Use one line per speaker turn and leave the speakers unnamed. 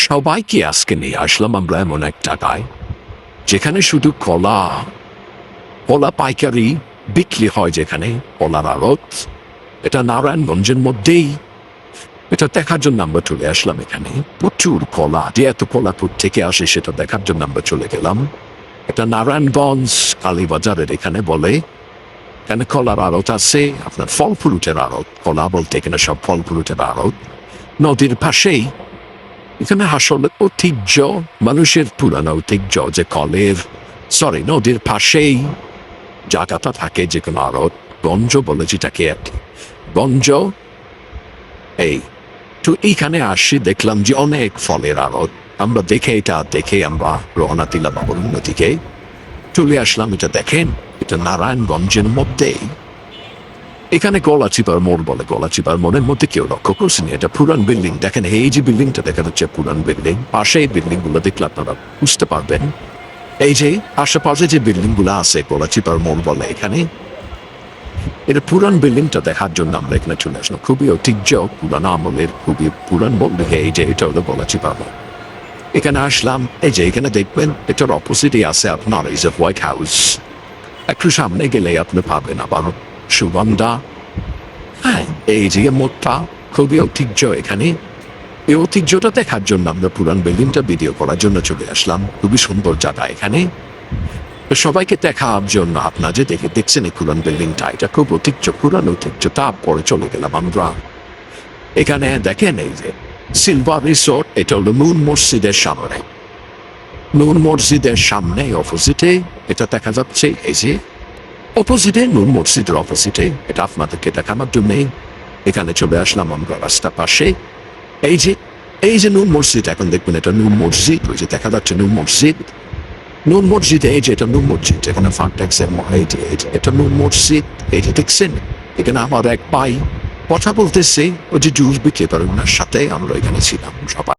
সবাইকে আজকে নিয়ে আসলাম আমরা এমন এক জায়গায় যেখানে শুধু কলা কলা পাইকারি বিক্রি হয়, যেখানে কলার আড়ত। এটা নারায়ণগঞ্জের মধ্যেই। এটা দেখার জন্য আমরা চলে আসলাম এখানে। প্রচুর কলা, যে এত কলা থেকে আসে সেটা দেখার জন্য আমরা চলে গেলাম। এটা নারায়ণগঞ্জ কালীবাজারের এখানে বলে। এখানে কলার আড়ত আছে, আপনার ফল ফ্রুটের আড়ত। কলা বলতে এখানে সব ফল ফ্রুটের আড়ত। নদীর পাশেই এখানে আসলে ঐতিহ্য, মানুষের পুরানো ঐতিহ্য যে নদীর পাশেই জায়গাটা থাকে, যে কোনো আড়ত গঞ্জ বলে যেটাকে আর কি, গঞ্জ। এই তো এইখানে আসি, দেখলাম যে অনেক ফলের আড়ত। আমরা দেখে আমরা রওনা দিলাম আবার অন্যদিকে চলে আসলাম। এটা দেখেন, এটা নারায়ণগঞ্জের মধ্যেই। এখানে গলাচিপার মোড় বলে। গলাচিপার মোড়ের মধ্যে কেউ লক্ষ্য করছেন এটা পুরান বিল্ডিং। দেখেন এই যে বিল্ডিংটা দেখা যাচ্ছে পুরান বিল্ডিং, পাশে এই বিল্ডিং গুলো দেখলে আপনারা বুঝতে পারবেন। এই যে আশেপাশে যে বিল্ডিং গুলো আছে গলাচিপার মোড় বলে এখানে। এটা পুরান বিল্ডিংটা দেখার জন্য আমরা এখানে চলে আসলাম। খুবই ঐতিহ্য, পুরানো আমলের, খুবই পুরান বললে এই যে এটা হলো গলাচিপার মোড়। এখানে আসলাম, এই যে এখানে দেখবেন এটার অপোজিটে আছে আপনার এই যে হোয়াইট হাউস। একটু সামনে গেলে আপনি পাবেন আবার সুগন্ধা। হ্যাঁ, এই যে মোড়টা খুবই ঐতিহ্য এখানে। এই ঐতিহ্যটা দেখার জন্য আমরা পুরান বিল্ডিংটা ভিডিও করার জন্য চলে আসলাম। খুবই সুন্দর জায়গা এখানে। সবাইকে দেখার জন্য আপনার যে দেখছেন এই পুরান বিল্ডিংটা, এটা খুব ঐতিহ্য, পুরান ঐতিহ্য। তারপরে চলে গেলাম আমরা এখানে। দেখেন এই যে সিলভার রিসোর্ট, এটা হলো নূর মসজিদের সামনে। নূর মসজিদের সামনে অপোজিটে এটা দেখা যাচ্ছে। এই যে অপোজিটে, নূর মসজিদের অপোজিটে, এটা আপনাদেরকে দেখানোর জন্য এখানে চলে আসলাম আমরা রাস্তার পাশে। এই যে নূর মসজিদ, এখন দেখবেন এটা নূর মসজিদ। ওই যে দেখা যাচ্ছে নূর মসজিদ। নূর মসজিদ, এই যে এটা নূর মসজিদ, এখানে ফান্টেক্সের এটা নূর মসজিদ। এই যে দেখছেন এখানে আমার এক ভাই কথা বলতেছে, ওই যে জুস বিক্রি করে ওনার সাথে আমরা এখানে ছিলাম সবাই।